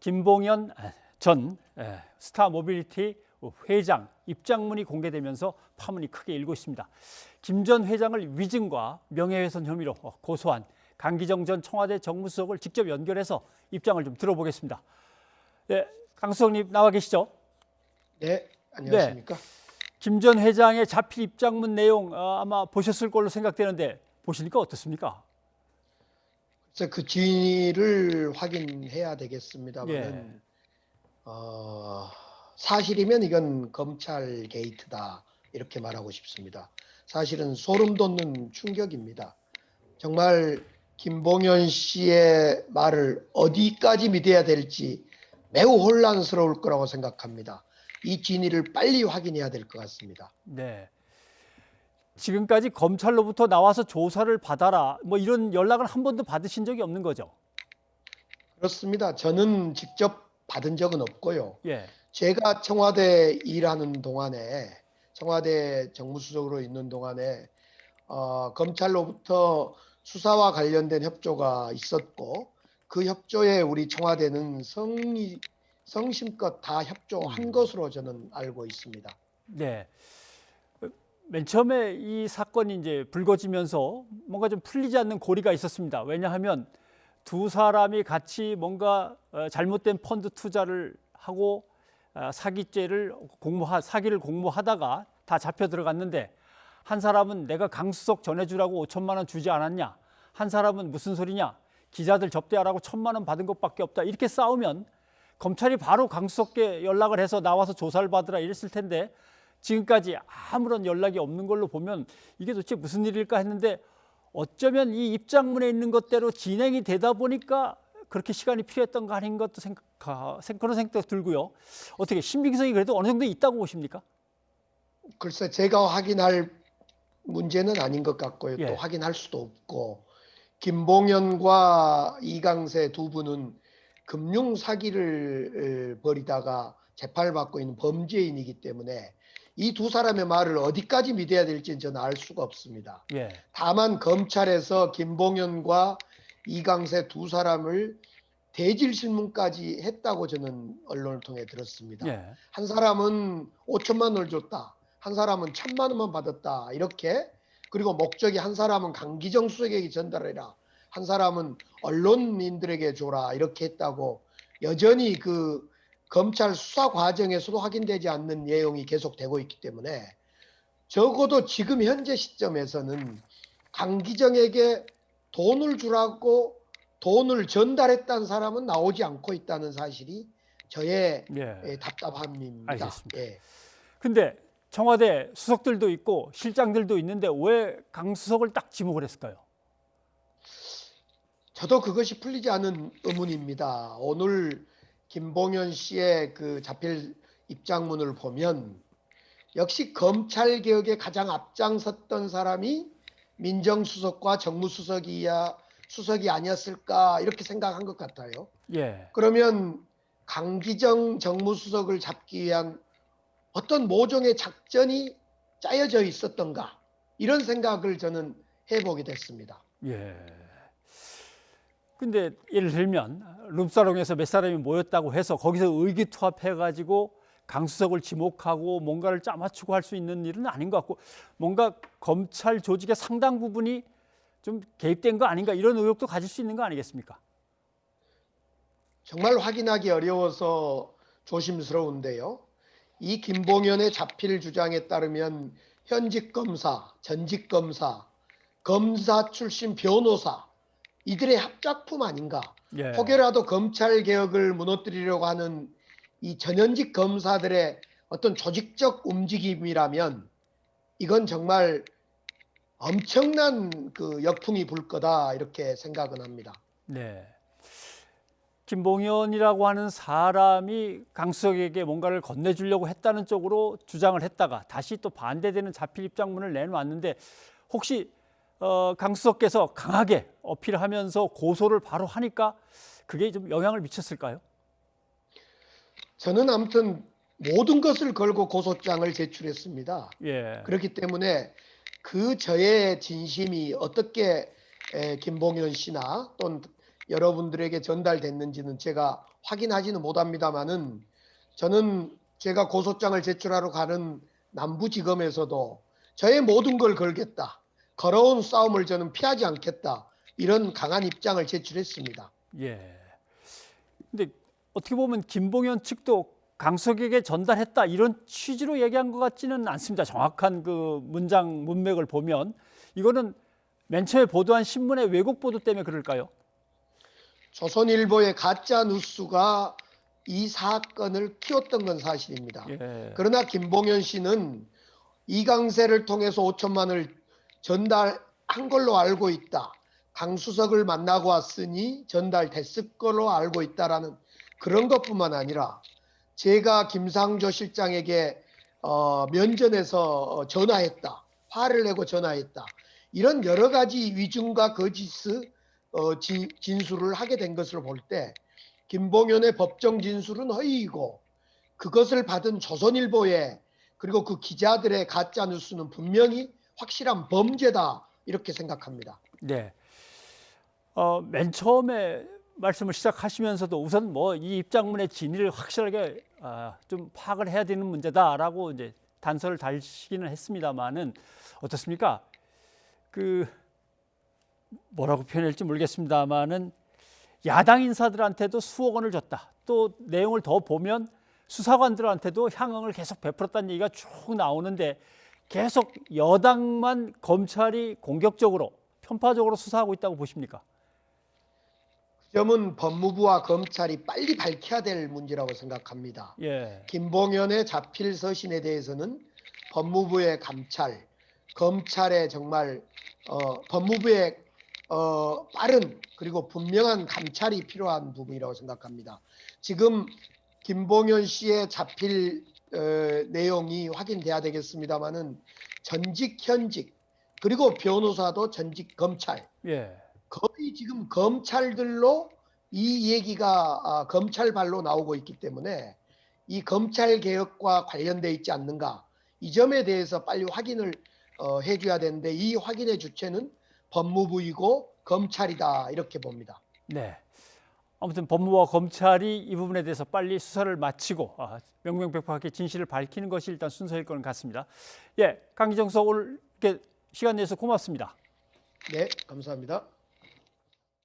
김봉현 전 스타모빌리티 회장 입장문이 공개되면서 파문이 크게 일고 있습니다. 김 전 회장을 위증과 명예훼손 혐의로 고소한 강기정 전 청와대 정무수석을 직접 연결해서 입장을 좀 들어보겠습니다. 네, 강 수석님 나와 계시죠? 네, 안녕하십니까? 네, 김 전 회장의 자필 입장문 내용 아마 보셨을 걸로 생각되는데 보시니까 어떻습니까? 그래서 그 진위를 확인해야 되겠습니다만은 예, 사실이면 이건 검찰 게이트다 이렇게 말하고 싶습니다. 사실은 소름 돋는 충격입니다. 정말 김봉현 씨의 말을 어디까지 믿어야 될지 매우 혼란스러울 거라고 생각합니다. 이 진위를 빨리 확인해야 될 것 같습니다. 네. 지금까지 검찰로부터 나와서 조사를 받아라 뭐 이런 연락을 한 번도 받으신 적이 없는 거죠? 그렇습니다. 저는 직접 받은 적은 없고요. 예, 제가 청와대 일하는 동안에 청와대 정무수석으로 있는 동안에 검찰로부터 수사와 관련된 협조가 있었고 그 협조에 우리 청와대는 성심껏 다 협조한 것으로 저는 알고 있습니다. 네. 맨 처음에 이 사건이 이제 불거지면서 뭔가 좀 풀리지 않는 고리가 있었습니다. 왜냐하면 두 사람이 같이 뭔가 잘못된 펀드 투자를 하고 사기죄를 사기를 공모하다가 다 잡혀 들어갔는데 한 사람은 내가 강수석 전해주라고 5천만 원 주지 않았냐? 한 사람은 무슨 소리냐? 기자들 접대하라고 1,000만 원 받은 것밖에 없다. 이렇게 싸우면 검찰이 바로 강수석께 연락을 해서 나와서 조사를 받으라 이랬을 텐데 지금까지 아무런 연락이 없는 걸로 보면 이게 도대체 무슨 일일까 했는데 어쩌면 이 입장문에 있는 것대로 진행이 되다 보니까 그렇게 시간이 필요했던 거 아닌 것도 그런 생각도 들고요. 어떻게 신빙성이 그래도 어느 정도 있다고 보십니까? 글쎄 제가 확인할 문제는 아닌 것 같고요. 또 예, 확인할 수도 없고 김봉현과 이강세 두 분은 금융 사기를 벌이다가 재판을 받고 있는 범죄인이기 때문에 이 두 사람의 말을 어디까지 믿어야 될지는 저는 알 수가 없습니다. 예, 다만 검찰에서 김봉현과 이강세 두 사람을 대질 실문까지 했다고 저는 언론을 통해 들었습니다. 예, 한 사람은 5천만 원을 줬다. 한 사람은 1,000만 원만 받았다. 이렇게 그리고 목적이 한 사람은 강기정 수석에게 전달해라. 한 사람은 언론인들에게 줘라. 이렇게 했다고 여전히 그 검찰 수사 과정에서도 확인되지 않는 내용이 계속되고 있기 때문에 적어도 지금 현재 시점에서는 강기정에게 돈을 주라고 돈을 전달했다는 사람은 나오지 않고 있다는 사실이 저의 예. 답답함입니다. 알겠습니다. 예. 근데 청와대 수석들도 있고 실장들도 있는데 왜 강수석을 딱 지목을 했을까요? 저도 그것이 풀리지 않은 의문입니다. 오늘 김봉현 씨의 그 자필 입장문을 보면 역시 검찰 개혁에 가장 앞장섰던 사람이 민정수석과 정무수석이 아니었을까 이렇게 생각한 것 같아요. 예, 그러면 강기정 정무수석을 잡기 위한 어떤 모종의 작전이 짜여져 있었던가 이런 생각을 저는 해보게 됐습니다. 예. 근데 예를 들면 룸사롱에서 몇 사람이 모였다고 해서 거기서 의기투합해가지고 강수석을 지목하고 뭔가를 짜맞추고 할 수 있는 일은 아닌 것 같고 뭔가 검찰 조직의 상당 부분이 좀 개입된 거 아닌가 이런 의혹도 가질 수 있는 거 아니겠습니까? 정말 확인하기 어려워서 조심스러운데요. 이 김봉현의 자필 주장에 따르면 현직 검사, 전직 검사, 검사 출신 변호사 이들의 합작품 아닌가. 예, 혹여라도 검찰 개혁을 무너뜨리려고 하는 이 전현직 검사들의 어떤 조직적 움직임이라면 이건 정말 엄청난 그 역풍이 불 거다 이렇게 생각은 합니다. 네. 김봉현이라고 하는 사람이 강수석에게 뭔가를 건네주려고 했다는 쪽으로 주장을 했다가 다시 또 반대되는 자필 입장문을 내놓았는데 혹시 강수석께서 강하게 어필하면서 고소를 바로 하니까 그게 좀 영향을 미쳤을까요? 저는 아무튼 모든 것을 걸고 고소장을 제출했습니다. 예, 그렇기 때문에 그 저의 진심이 어떻게 김봉현 씨나 또는 여러분들에게 전달됐는지는 제가 확인하지는 못합니다만은 저는 제가 고소장을 제출하러 가는 남부지검에서도 저의 모든 걸 걸겠다. 걸어온 싸움을 저는 피하지 않겠다. 이런 강한 입장을 제출했습니다. 예. 근데 어떻게 보면 김봉현 측도 강석에게 전달했다 이런 취지로 얘기한 것 같지는 않습니다. 정확한 그 문장 문맥을 보면 이거는 맨 처음에 보도한 신문의 왜곡 보도 때문에 그럴까요? 조선일보의 가짜 뉴스가 이 사건을 키웠던 건 사실입니다. 예. 그러나 김봉현 씨는 이강세를 통해서 5천만 원을 전달한 걸로 알고 있다. 강수석을 만나고 왔으니 전달됐을 걸로 알고 있다라는 그런 것뿐만 아니라 제가 김상조 실장에게 면전에서 전화했다. 화를 내고 전화했다. 이런 여러 가지 위증과 거짓의 진술을 하게 된 것을 볼 때 김봉현의 법정 진술은 허위이고 그것을 받은 조선일보의 그리고 그 기자들의 가짜 뉴스는 분명히 확실한 범죄다 이렇게 생각합니다. 네. 맨 처음에 말씀을 시작하시면서도 우선 뭐 이 입장문의 진위를 확실하게 좀 파악을 해야 되는 문제다라고 이제 단서를 달시기는 했습니다만은 어떻습니까? 그 뭐라고 표현할지 모르겠습니다만은 야당 인사들한테도 수억 원을 줬다. 또 내용을 더 보면 수사관들한테도 향응을 계속 베풀었다는 얘기가 쭉 나오는데 계속 여당만 검찰이 공격적으로 편파적으로 수사하고 있다고 보십니까? 그 점은 법무부와 검찰이 빨리 밝혀야 될 문제라고 생각합니다. 예. 김봉현의 자필 서신에 대해서는 법무부의 감찰, 검찰의 정말 법무부의 빠른 그리고 분명한 감찰이 필요한 부분이라고 생각합니다. 지금 김봉현 씨의 자필 내용이 확인돼야 되겠습니다마는 전직 현직 그리고 변호사도 전직 검찰 예. 거의 지금 검찰들로 이 얘기가 검찰발로 나오고 있기 때문에 이 검찰 개혁과 관련돼 있지 않는가 이 점에 대해서 빨리 확인을 해줘야 되는데 이 확인의 주체는 법무부이고 검찰이다 이렇게 봅니다. 네. 아무튼 법무부와 검찰이 이 부분에 대해서 빨리 수사를 마치고 명명백백하게 진실을 밝히는 것이 일단 순서일 것 같습니다. 예, 강기정 수석 오늘 이렇게 시간 내서 고맙습니다. 네, 감사합니다.